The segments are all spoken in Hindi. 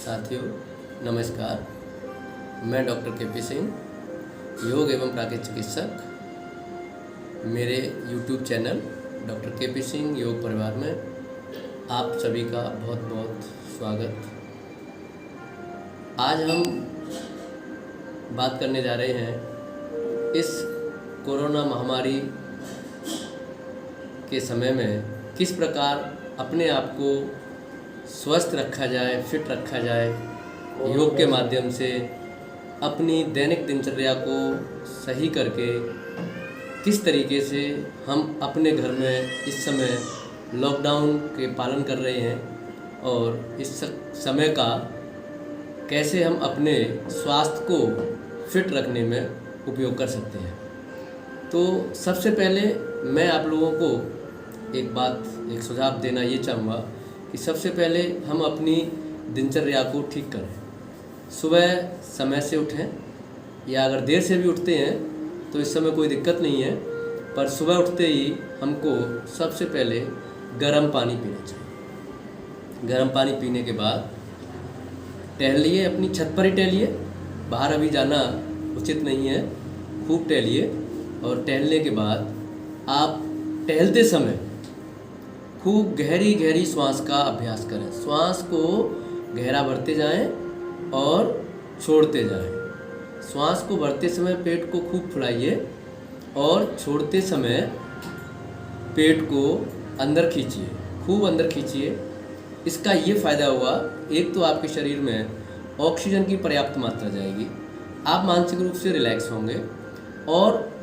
साथियों नमस्कार। मैं डॉक्टर के.पी. सिंह, योग एवं प्राकृतिक चिकित्सक। मेरे YouTube channel doctor KP. Singh योग परिवार में आप सभी का बहुत बहुत स्वागत। आज हम बात करने जा रहे हैं इस कोरोना महामारी के समय में किस प्रकार अपने आप को स्वस्थ रखा जाए, फिट रखा जाए। योग के माध्यम से अपनी दैनिक दिनचर्या को सही करके किस तरीके से हम अपने घर में इस समय लॉकडाउन के पालन कर रहे हैं और इस समय का कैसे हम अपने स्वास्थ्य को फिट रखने में उपयोग कर सकते हैं। तो सबसे पहले मैं आप लोगों को एक सुझाव देना ये चाहूँगा कि सबसे पहले हम अपनी दिनचर्या को ठीक करें। सुबह समय से उठें, या अगर देर से भी उठते हैं तो इस समय कोई दिक्कत नहीं है, पर सुबह उठते ही हमको सबसे पहले गर्म पानी पीना चाहिए। गर्म पानी पीने के बाद टहलिए, अपनी छत पर ही टहलिए, बाहर अभी जाना उचित नहीं है। खूब टहलिए और टहलने के बाद आप टहलते समय खूब गहरी गहरी श्वास का अभ्यास करें। श्वास को गहरा भरते जाएं और छोड़ते जाएं। श्वास को भरते समय पेट को खूब फुलाइए और छोड़ते समय पेट को अंदर खींचिए, खूब अंदर खींचिए। इसका ये फ़ायदा हुआ, एक तो आपके शरीर में ऑक्सीजन की पर्याप्त मात्रा जाएगी, आप मानसिक रूप से रिलैक्स होंगे और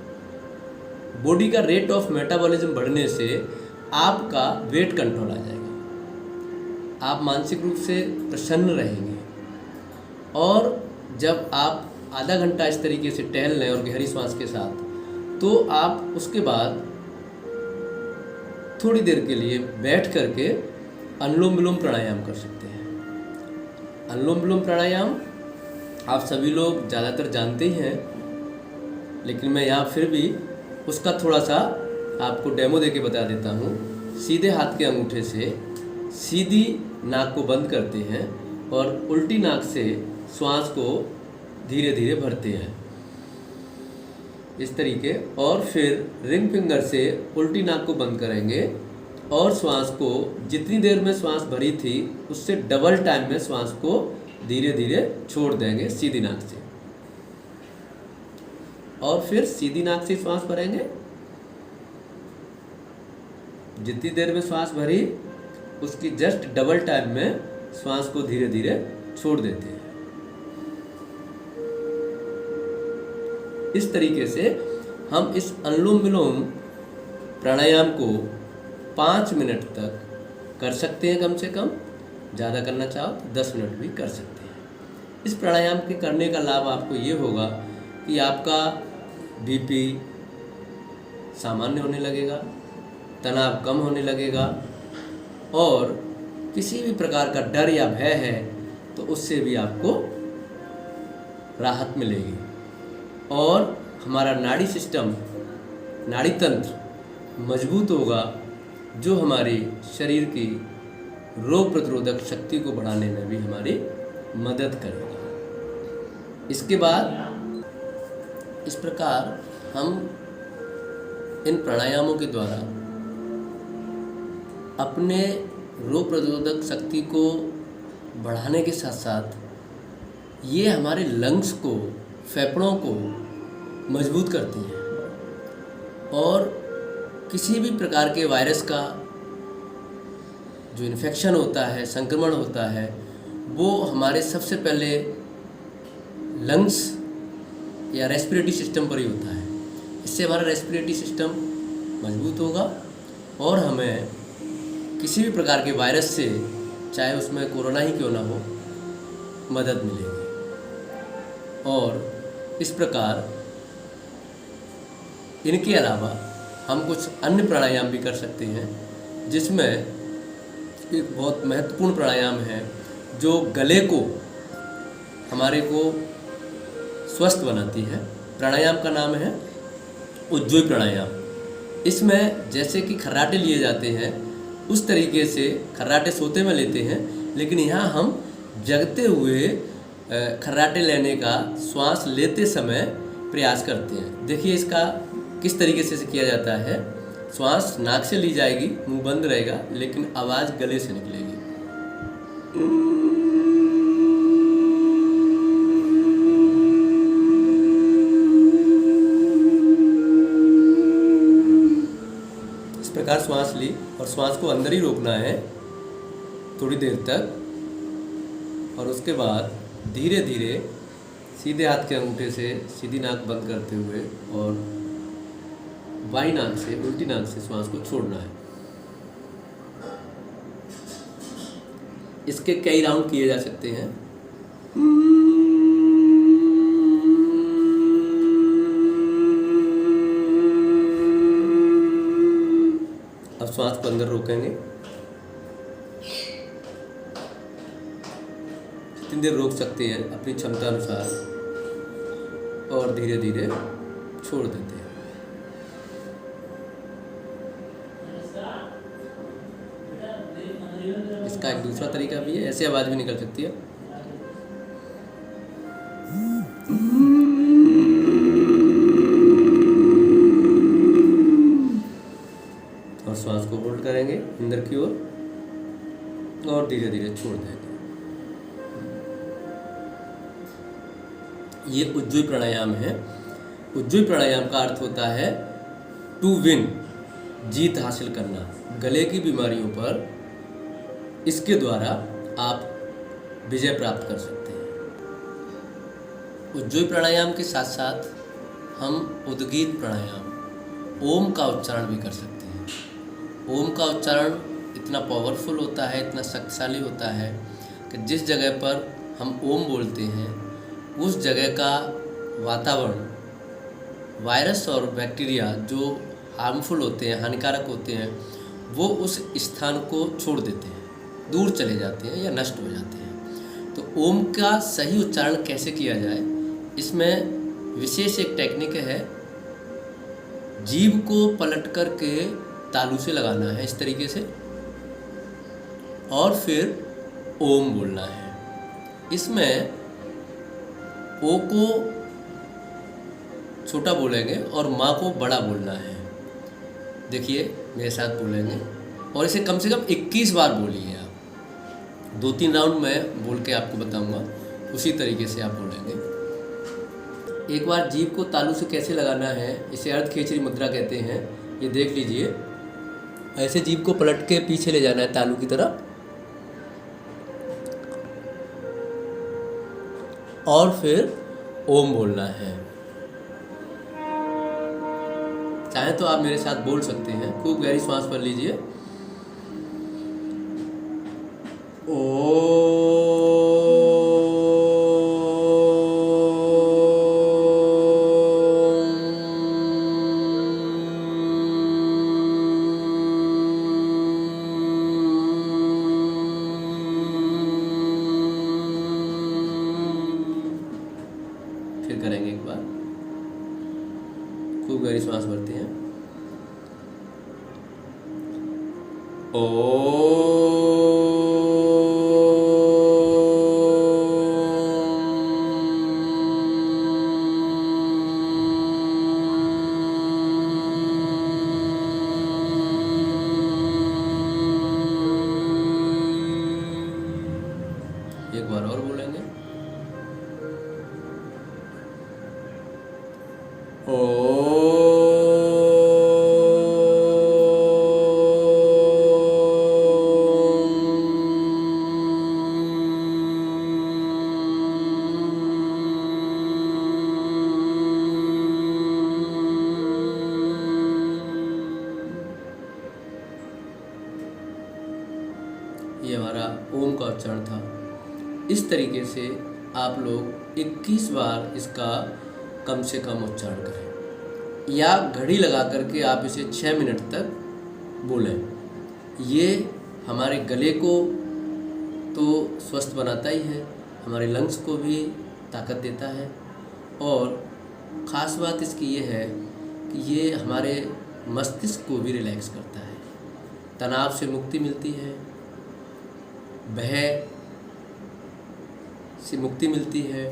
बॉडी का रेट ऑफ मेटाबॉलिज्म बढ़ने से आपका वेट कंट्रोल आ जाएगा। आप मानसिक रूप से प्रसन्न रहेंगे और जब आप आधा घंटा इस तरीके से टहल लें और गहरी श्वास के साथ, तो आप उसके बाद थोड़ी देर के लिए बैठ करके अनुलोम विलोम प्राणायाम कर सकते हैं। अनुलोम विलोम प्राणायाम आप सभी लोग ज़्यादातर जानते ही हैं, लेकिन मैं यहाँ फिर भी उसका थोड़ा सा आपको डेमो देके बता देता हूँ। सीधे हाथ के अंगूठे से सीधी नाक को बंद करते हैं और उल्टी नाक से श्वास को धीरे धीरे भरते हैं इस तरीके, और फिर रिंग फिंगर से उल्टी नाक को बंद करेंगे और श्वास को जितनी देर में श्वास भरी थी उससे डबल टाइम में श्वास को धीरे धीरे छोड़ देंगे सीधी नाक से, और फिर सीधी नाक से श्वास भरेंगे। जितनी देर में श्वास भरी उसकी जस्ट डबल टाइम में श्वास को धीरे धीरे छोड़ देते हैं। इस तरीके से हम इस अनुलोम विलोम प्राणायाम को 5 मिनट तक कर सकते हैं, कम से कम। ज़्यादा करना चाहो तो 10 मिनट भी कर सकते हैं। इस प्राणायाम के करने का लाभ आपको ये होगा कि आपका बीपी सामान्य होने लगेगा, तनाव कम होने लगेगा और किसी भी प्रकार का डर या भय है तो उससे भी आपको राहत मिलेगी और हमारा नाड़ी सिस्टम, नाड़ी तंत्र मजबूत होगा, जो हमारी शरीर की रोग प्रतिरोधक शक्ति को बढ़ाने में भी हमारी मदद करेगा। इसके बाद इस प्रकार हम इन प्राणायामों के द्वारा अपने रोग प्रतिरोधक शक्ति को बढ़ाने के साथ साथ ये हमारे लंग्स को, फेफड़ों को मजबूत करती हैं और किसी भी प्रकार के वायरस का जो इन्फेक्शन होता है, संक्रमण होता है, वो हमारे सबसे पहले लंग्स या रेस्पिरेटरी सिस्टम पर ही होता है। इससे हमारा रेस्पिरेटरी सिस्टम मजबूत होगा और हमें किसी भी प्रकार के वायरस से, चाहे उसमें कोरोना ही क्यों ना हो, मदद मिलेगी। और इस प्रकार इनके अलावा हम कुछ अन्य प्राणायाम भी कर सकते हैं, जिसमें एक बहुत महत्वपूर्ण प्राणायाम है जो गले को, हमारे को स्वस्थ बनाती है। प्राणायाम का नाम है उज्जोई प्राणायाम। इसमें जैसे कि खर्राटे लिए जाते हैं उस तरीके से खर्राटे सोते में लेते हैं, लेकिन यहाँ हम जगते हुए खर्राटे लेने का श्वास लेते समय प्रयास करते हैं। देखिए इसका किस तरीके से किया जाता है। श्वास नाक से ली जाएगी, मुंह बंद रहेगा, लेकिन आवाज़ गले से निकलेगी। इस प्रकार श्वास ली और श्वास को अंदर ही रोकना है थोड़ी देर तक, और उसके बाद धीरे धीरे सीधे हाथ के अंगूठे से सीधी नाक बंद करते हुए और बाई नाक से, उल्टी नाक से श्वास को छोड़ना है। इसके कई राउंड किए जा सकते हैं। अब श्वास को अंदर रोकेंगे, जितनी देर रोक सकते हैं अपनी क्षमता अनुसार, और धीरे धीरे छोड़ देते हैं। इसका एक दूसरा तरीका भी है, ऐसे आवाज़ भी निकल सकती है। और श्वास को होल्ड करेंगे अंदर की ओर और धीरे धीरे छोड़ देंगे। ये उज्जयी प्राणायाम है। उज्जयी प्राणायाम का अर्थ होता है टू विन, जीत हासिल करना गले की बीमारियों पर। इसके द्वारा आप विजय प्राप्त कर सकते हैं। उज्जयी प्राणायाम के साथ साथ हम उद्गीत प्राणायाम, ओम का उच्चारण भी कर सकते हैं। ओम का उच्चारण इतना पावरफुल होता है, इतना शक्तिशाली होता है कि जिस जगह पर हम ओम बोलते हैं उस जगह का वातावरण, वायरस और बैक्टीरिया जो हार्मफुल होते हैं, हानिकारक होते हैं, वो उस स्थान को छोड़ देते हैं, दूर चले जाते हैं या नष्ट हो जाते हैं। तो ओम का सही उच्चारण कैसे किया जाए, इसमें विशेष एक टेक्निक है। जीभ को पलट कर के तालू से लगाना है इस तरीके से, और फिर ओम बोलना है। इसमें ओ को छोटा बोलेंगे और माँ को बड़ा बोलना है। देखिए मेरे साथ बोलेंगे और इसे कम से कम 21 बार बोलिए आप। 2-3 राउंड में बोल के आपको बताऊंगा, उसी तरीके से आप बोलेंगे। एक बार जीभ को तालू से कैसे लगाना है, इसे अर्धखेचरी मुद्रा कहते हैं। ये देख लीजिए, ऐसे जीभ को पलट के पीछे ले जाना है तालू की तरह, और फिर ओम बोलना है। चाहे तो आप मेरे साथ बोल सकते हैं। खूब गहरी सांस भर लीजिए। फिर करेंगे एक बार। खूब गहरी सांस भरते हैं। एक बार और बोलेंगे। ये हमारा ओम का उच्चारण था। इस तरीके से आप लोग 21 बार इसका कम से कम उच्चारण करें, या घड़ी लगा करके आप इसे 6 मिनट तक बोलें। ये हमारे गले को तो स्वस्थ बनाता ही है, हमारे लंग्स को भी ताकत देता है, और ख़ास बात इसकी ये है कि ये हमारे मस्तिष्क को भी रिलैक्स करता है, तनाव से मुक्ति मिलती है, भय से मुक्ति मिलती है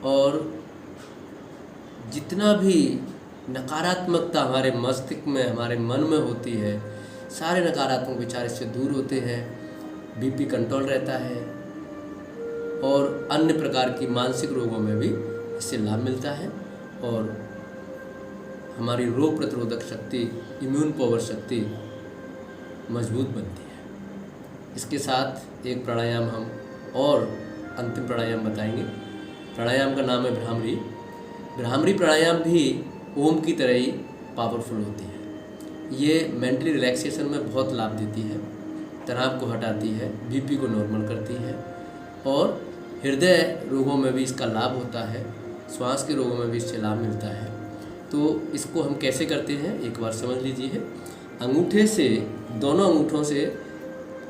और जितना भी नकारात्मकता हमारे मस्तिष्क में, हमारे मन में होती है, सारे नकारात्मक विचार इससे दूर होते हैं। बीपी कंट्रोल रहता है और अन्य प्रकार की मानसिक रोगों में भी इससे लाभ मिलता है और हमारी रोग प्रतिरोधक शक्ति, इम्यून पावर शक्ति मजबूत बनती है। इसके साथ एक प्राणायाम हम और अंतिम प्राणायाम बताएंगे। प्राणायाम का नाम है भ्रामरी। भ्रामरी प्राणायाम भी ओम की तरह ही पावरफुल होती है। ये मेंटली रिलैक्सेशन में बहुत लाभ देती है, तनाव को हटाती है, बीपी को नॉर्मल करती है और हृदय रोगों में भी इसका लाभ होता है, श्वास के रोगों में भी इससे लाभ मिलता है। तो इसको हम कैसे करते हैं एक बार समझ लीजिए। अंगूठे से, दोनों अंगूठों से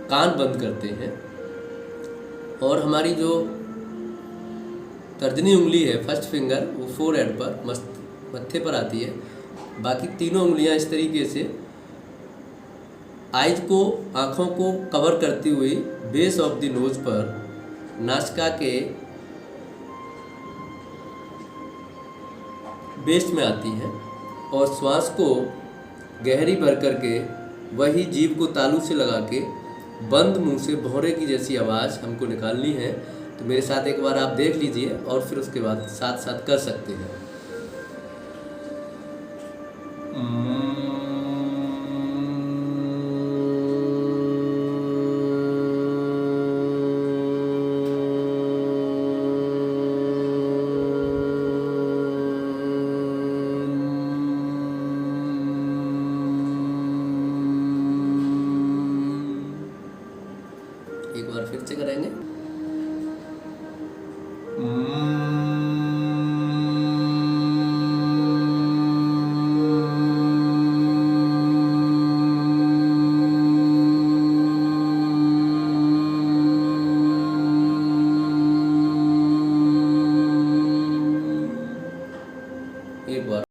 कान बंद करते हैं और हमारी जो तर्जनी उंगली है, फर्स्ट फिंगर, वो फोरहेड पर, मत्थे पर आती है। बाकी तीनों उंगलियां इस तरीके से आइज को, आँखों को कवर करती हुई बेस ऑफ द नोज पर नासिका के बेस में आती हैं और श्वास को गहरी भर करके वही जीभ को तालू से लगा के बंद मुंह से भौरे की जैसी आवाज़ हमको निकालनी है। तो मेरे साथ एक बार आप देख लीजिए और फिर उसके बाद साथ साथ कर सकते हैं। एक बार फिर से करेंगे। एक बार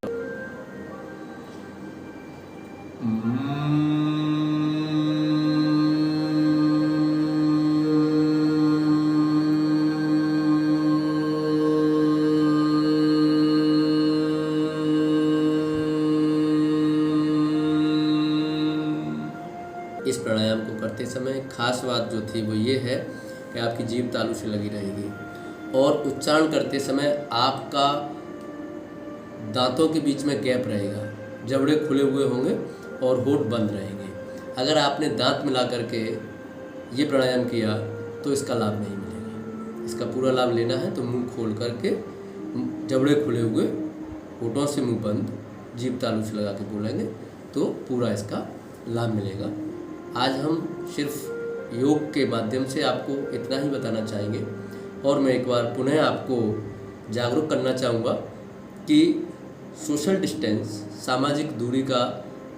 इस प्राणायाम को करते समय खास बात जो थी वो ये है कि आपकी जीभ तालू से लगी रहेगी और उच्चारण करते समय आपका दांतों के बीच में गैप रहेगा, जबड़े खुले हुए होंगे और होंठ बंद रहेंगे। अगर आपने दांत मिला करके ये प्राणायाम किया तो इसका लाभ नहीं मिलेगा। इसका पूरा लाभ लेना है तो मुंह खोल करके, जबड़े खुले हुए, होठों से मुंह बंद, जीभ तालू से लगा के बोलेंगे तो पूरा इसका लाभ मिलेगा। आज हम सिर्फ योग के माध्यम से आपको इतना ही बताना चाहेंगे और मैं एक बार पुनः आपको जागरूक करना चाहूँगा कि सोशल डिस्टेंस, सामाजिक दूरी का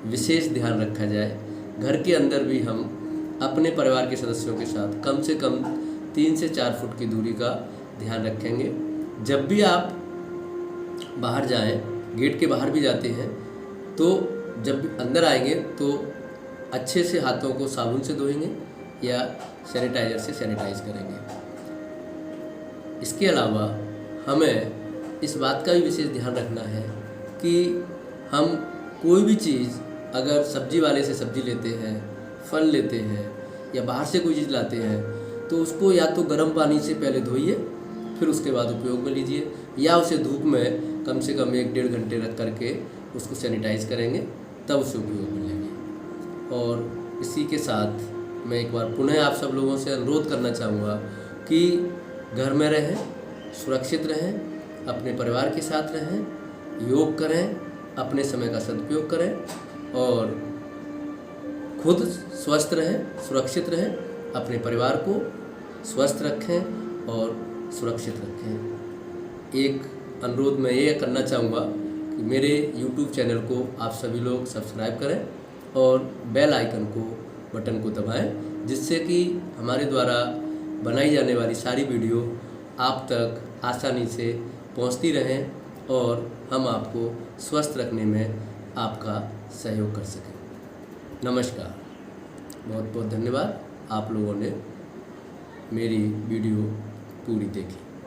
विशेष ध्यान रखा जाए। घर के अंदर भी हम अपने परिवार के सदस्यों के साथ कम से कम 3 से 4 फुट की दूरी का ध्यान रखेंगे। जब भी आप बाहर जाएं, गेट के बाहर भी जाते हैं, तो जब भी अंदर आएंगे तो अच्छे से हाथों को साबुन से धोएंगे या सैनिटाइज़र से सैनिटाइज करेंगे। इसके अलावा हमें इस बात का भी विशेष ध्यान रखना है कि हम कोई भी चीज़, अगर सब्जी वाले से सब्जी लेते हैं, फल लेते हैं या बाहर से कोई चीज़ लाते हैं तो उसको या तो गर्म पानी से पहले धोइए, फिर उसके बाद उपयोग में लीजिए, या उसे धूप में कम से कम 1-1.5 घंटे रख करके उसको सैनिटाइज करेंगे, तब उसे उपयोग में लेंगे। और इसी के साथ मैं एक बार पुनः आप सब लोगों से अनुरोध करना चाहूँगा कि घर में रहें, सुरक्षित रहें, अपने परिवार के साथ रहें, योग करें, अपने समय का सदुपयोग करें और खुद स्वस्थ रहें, सुरक्षित रहें, अपने परिवार को स्वस्थ रखें और सुरक्षित रखें। एक अनुरोध मैं ये करना चाहूँगा कि मेरे YouTube चैनल को आप सभी लोग सब्सक्राइब करें और बेल आइकन को, बटन को दबाएं, जिससे कि हमारे द्वारा बनाई जाने वाली सारी वीडियो आप तक आसानी से पहुंचती रहें और हम आपको स्वस्थ रखने में आपका सहयोग कर सकें। नमस्कार, बहुत बहुत धन्यवाद। आप लोगों ने मेरी वीडियो पूरी देखें।